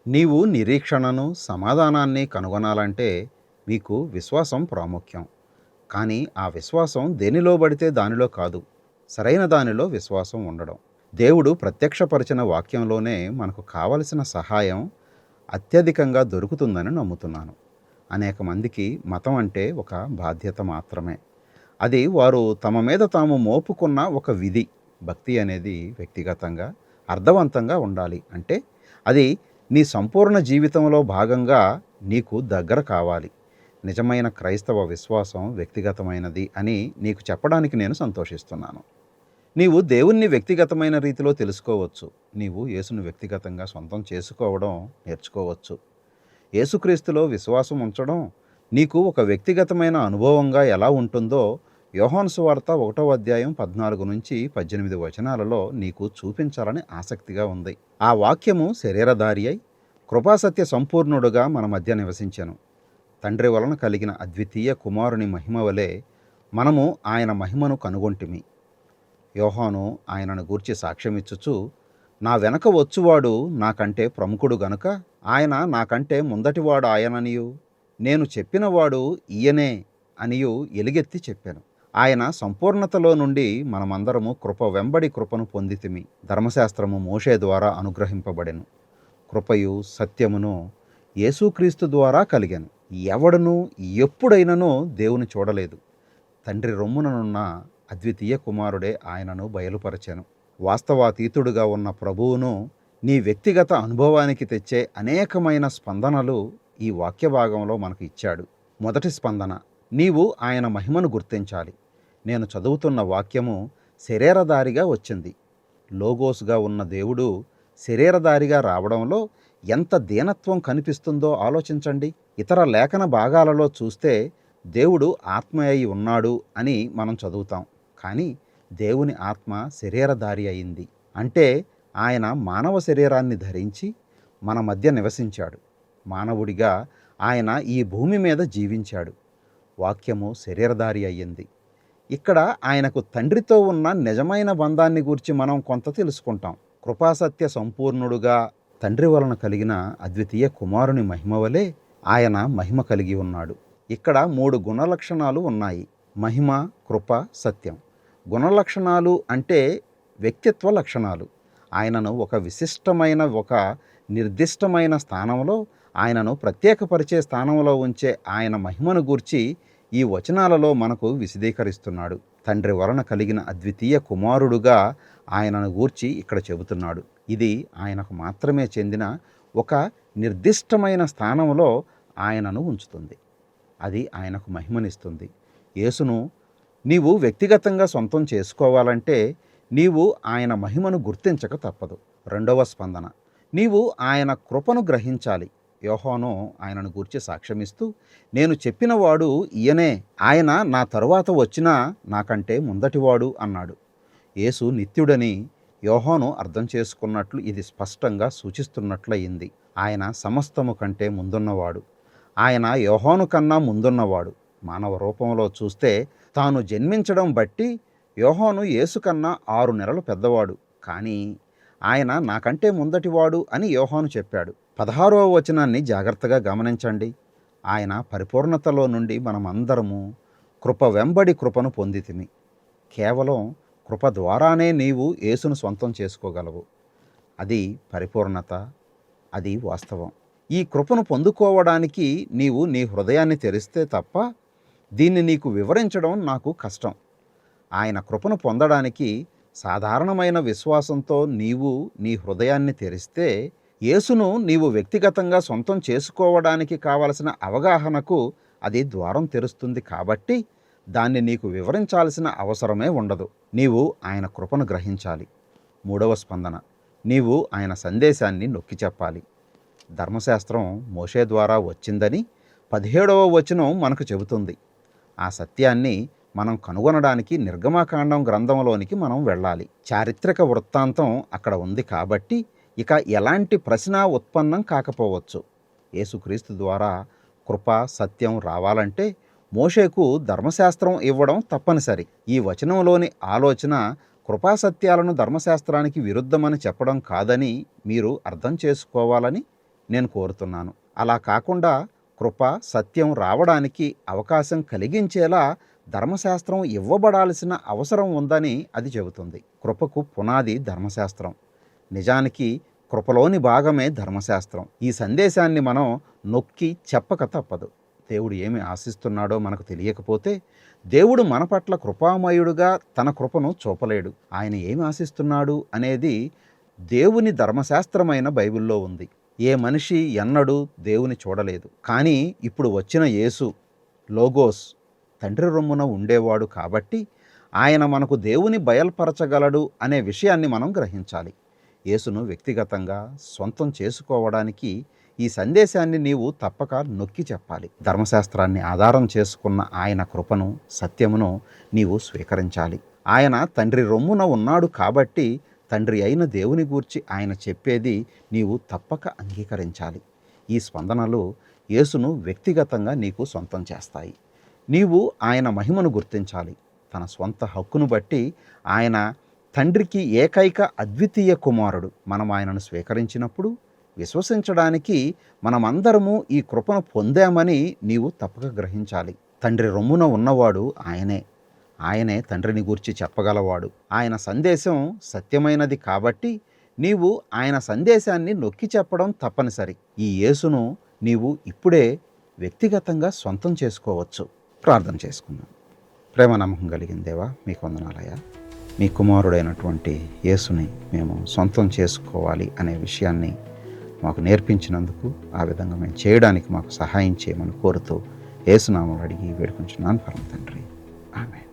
నీవు నిరీక్షణను, సమాధానాన్ని కనుగొనాలంటే మీకు విశ్వాసం ప్రాముఖ్యం. కానీ ఆ విశ్వాసం దేనిలో పడితే దానిలో కాదు. సరైన దానిలో విశ్వాసం ఉండడం. దేవుడు ప్రత్యక్షపరిచిన వాక్యంలోనే మనకు కావలసిన సహాయం అత్యధికంగా దొరుకుతుందని నమ్ముతున్నాను. అనేక మందికి మతం అంటే ఒక బాధ్యత మాత్రమే. అది వారు తమ మీద తాము మోపుకున్న ఒక విధి. భక్తి అనేది వ్యక్తిగతంగా, అర్థవంతంగా ఉండాలి. అంటే అది నీ సంపూర్ణ జీవితంలో భాగంగా నీకు దగ్గర కావాలి. నిజమైన క్రైస్తవ విశ్వాసం వ్యక్తిగతమైనది అని నీకు చెప్పడానికి నేను సంతోషిస్తున్నాను. నీవు దేవుణ్ణి వ్యక్తిగతమైన రీతిలో తెలుసుకోవచ్చు. నీవు యేసును వ్యక్తిగతంగా సొంతం చేసుకోవడం నేర్చుకోవచ్చు. యేసుక్రీస్తులో విశ్వాసం ఉంచడం నీకు ఒక వ్యక్తిగతమైన అనుభవంగా ఎలా ఉంటుందో యోహాను సువార్త 1వ అధ్యాయం 14-18 వచనాలలో నీకు చూపించాలని ఆసక్తిగా ఉంది. ఆ వాక్యము శరీరధారి అయి కృపాసత్య సంపూర్ణుడుగా మన మధ్య నివసించెను. తండ్రి వలన కలిగిన అద్వితీయ కుమారుని మహిమ వలె మనము ఆయన మహిమను కనుగొంటిమి. యోహాను ఆయనను గూర్చి సాక్ష్యమిచ్చుచు, నా వెనక వచ్చువాడు నాకంటే ప్రముఖుడు గనుక ఆయన నాకంటే ముందటివాడు ఆయననియు, నేను చెప్పినవాడు ఈయనే అనియు ఎలుగెత్తి చెప్పాను. ఆయన సంపూర్ణతలో నుండి మనమందరము కృప వెంబడి కృపను పొందితిమి. ధర్మశాస్త్రము మోషే ద్వారా అనుగ్రహింపబడెను. కృపయు సత్యమును యేసుక్రీస్తు ద్వారా కలిగాను. ఎవడను ఎప్పుడైనను దేవుని చూడలేదు. తండ్రి రొమ్ముననున్న అద్వితీయ కుమారుడే ఆయనను బయలుపరచెను. వాస్తవాతీతుడుగా ఉన్న ప్రభువును నీ వ్యక్తిగత అనుభవానికి తెచ్చే అనేకమైన స్పందనలు ఈ వాక్య భాగంలో మనకు ఇచ్చాడు. మొదటి స్పందన, నీవు ఆయన మహిమను గుర్తించాలి. నేను చదువుతున్న వాక్యము శరీరధారిగా వచ్చింది. లోగోస్గా ఉన్న దేవుడు శరీరధారిగా రావడంలో ఎంత దీనత్వం కనిపిస్తుందో ఆలోచించండి. ఇతర లేఖన భాగాలలో చూస్తే దేవుడు ఆత్మ అయి ఉన్నాడు అని మనం చదువుతాం. కానీ దేవుని ఆత్మ శరీరధారి అయింది. అంటే ఆయన మానవ శరీరాన్ని ధరించి మన మధ్య నివసించాడు. మానవుడిగా ఆయన ఈ భూమి మీద జీవించాడు. వాక్యము శరీరధారి అయ్యింది. ఇక్కడ ఆయనకు తండ్రితో ఉన్న నిజమైన బంధాన్ని గూర్చి మనం కొంత తెలుసుకుంటాం. కృపాసత్య సంపూర్ణుడుగా తండ్రి వలన కలిగిన అద్వితీయ కుమారుని మహిమ వలె ఆయన మహిమ కలిగి ఉన్నాడు. ఇక్కడ 3 గుణలక్షణాలు ఉన్నాయి: మహిమ, కృప, సత్యం. గుణలక్షణాలు అంటే వ్యక్తిత్వ లక్షణాలు. ఆయనను ఒక విశిష్టమైన, ఒక నిర్దిష్టమైన స్థానంలో, ఆయనను ప్రత్యేకపరిచే స్థానంలో ఉంచే ఆయన మహిమను గూర్చి ఈ వచనాలలో మనకు విశదీకరిస్తున్నాడు. తండ్రి వలన కలిగిన అద్వితీయ కుమారుడుగా ఆయనను గూర్చి ఇక్కడ చెబుతున్నాడు. ఇది ఆయనకు మాత్రమే చెందిన ఒక నిర్దిష్టమైన స్థానంలో ఆయనను ఉంచుతుంది. అది ఆయనకు మహిమనిస్తుంది. యేసును నీవు వ్యక్తిగతంగా సొంతం చేసుకోవాలంటే నీవు ఆయన మహిమను గుర్తించక తప్పదు. రెండవ స్పందన, నీవు ఆయన కృపను గ్రహించాలి. యోహాను ఆయనను గూర్చి సాక్ష్యమిస్తూ, నేను చెప్పినవాడు ఈయనే, ఆయన నా తరువాత వచ్చినా నాకంటే ముందటివాడు అన్నాడు. యేసు నిత్యుడని యోహాను అర్థం చేసుకున్నట్లు ఇది స్పష్టంగా సూచిస్తున్నట్లయింది. ఆయన సమస్తము కంటే ముందున్నవాడు. ఆయన యోహాను కన్నా ముందున్నవాడు. మానవ రూపంలో చూస్తే తాను జన్మించడం బట్టి యోహాను యేసు కన్నా 6 నెలలు పెద్దవాడు. కానీ ఆయన నాకంటే ముందటివాడు అని యోహాను చెప్పాడు. 16వ వచనాన్ని జాగ్రత్తగా గమనించండి. ఆయన పరిపూర్ణతలో నుండి మనమందరము కృప వెంబడి కృపను పొందితిమి. కేవలం కృప ద్వారానే నీవు యేసును సొంతం చేసుకోగలవు. అది పరిపూర్ణత, అది వాస్తవం. ఈ కృపను పొందుకోవడానికి నీవు నీ హృదయాన్ని తెరిస్తే తప్ప దీన్ని నీకు వివరించడం నాకు కష్టం. ఆయన కృపను పొందడానికి సాధారణమైన విశ్వాసంతో నీవు నీ హృదయాన్ని తెరిస్తే యేసును నీవు వ్యక్తిగతంగా సొంతం చేసుకోవడానికి కావలసిన అవగాహనకు అది ద్వారం తెరుస్తుంది. కాబట్టి దాన్ని నీకు వివరించాల్సిన అవసరమే ఉండదు. నీవు ఆయన కృపను గ్రహించాలి. మూడవ స్పందన, నీవు ఆయన సందేశాన్ని నొక్కి చెప్పాలి. ధర్మశాస్త్రం మోషే ద్వారా వచ్చిందని 17వ వచనం మనకు చెబుతుంది. ఆ సత్యాన్ని మనం కనుగొనడానికి నిర్గమకాండం గ్రంథంలోనికి మనం వెళ్ళాలి. చారిత్రక వృత్తాంతం అక్కడ ఉంది కాబట్టి ఇక ఎలాంటి ప్రశ్న ఉత్పన్నం కాకపోవచ్చు. యేసుక్రీస్తు ద్వారా కృప, సత్యం రావాలంటే మోషేకు ధర్మశాస్త్రం ఇవ్వడం తప్పనిసరి. ఈ వచనంలోని ఆలోచన కృపాసత్యాలను ధర్మశాస్త్రానికి విరుద్ధమని చెప్పడం కాదని మీరు అర్థం చేసుకోవాలని నేను కోరుతున్నాను. అలా కాకుండా కృప, సత్యం రావడానికి అవకాశం కలిగించేలా ధర్మశాస్త్రం ఇవ్వబడాల్సిన అవసరం ఉందని అది చెబుతుంది. కృపకు పునాది ధర్మశాస్త్రం. నిజానికి కృపలోని భాగమే ధర్మశాస్త్రం. ఈ సందేశాన్ని మనం నొక్కి చెప్పక తప్పదు. దేవుడు ఏమి ఆశిస్తున్నాడో మనకు తెలియకపోతే దేవుడు మన పట్ల కృపామయుడుగా తన కృపను చూపలేడు. ఆయన ఏమి ఆశిస్తున్నాడు అనేది దేవుని ధర్మశాస్త్రమైన బైబిల్లో ఉంది. ఏ మనిషి ఎన్నడూ దేవుని చూడలేదు. కానీ ఇప్పుడు వచ్చిన యేసు లోగోస్ తండ్రి రొమ్మున ఉండేవాడు కాబట్టి ఆయన మనకు దేవుని బయల్పరచగలడు అనే విషయాన్ని మనం గ్రహించాలి. యేసును వ్యక్తిగతంగా సొంతం చేసుకోవడానికి ఈ సందేశాన్ని నీవు తప్పక నొక్కి చెప్పాలి. ధర్మశాస్త్రాన్ని ఆధారం చేసుకున్న ఆయన కృపను, సత్యమును నీవు స్వీకరించాలి. ఆయన తండ్రి రొమ్మున ఉన్నాడు కాబట్టి తండ్రి అయిన దేవుని గూర్చి ఆయన చెప్పేది నీవు తప్పక అంగీకరించాలి. ఈ స్పందనలు యేసును వ్యక్తిగతంగా నీకు సొంతం చేస్తాయి. నీవు ఆయన మహిమను గుర్తించాలి. తన స్వంత హక్కును బట్టి ఆయన తండ్రికి ఏకైక అద్వితీయ కుమారుడు. మనం ఆయనను స్వీకరించినప్పుడు విశ్వసించడానికి మనమందరము ఈ కృపను పొందామని నీవు తప్పక గ్రహించాలి. తండ్రి రొమ్మున ఉన్నవాడు ఆయనే తండ్రిని గూర్చి చెప్పగలవాడు. ఆయన సందేశం సత్యమైనది కాబట్టి నీవు ఆయన సందేశాన్ని నొక్కి చెప్పడం తప్పనిసరి. ఈ యేసును నీవు ఇప్పుడే వ్యక్తిగతంగా సొంతం చేసుకోవచ్చు. ప్రార్థన చేసుకుందాం. ప్రేమ నమ్మకం కలిగిన దేవా, మీకు వందనాలయ్యా. మీ కుమారుడైనటువంటి యేసుని మేము సొంతం చేసుకోవాలి అనే విషయాన్ని మాకు నేర్పించినందుకు, ఆ విధంగా మేము చేయడానికి మాకు సహాయం చేయమని కోరుతూ యేసునామములో అడిగి వేడుకుంటున్నాను పరమ తండ్రి. ఆమేన్.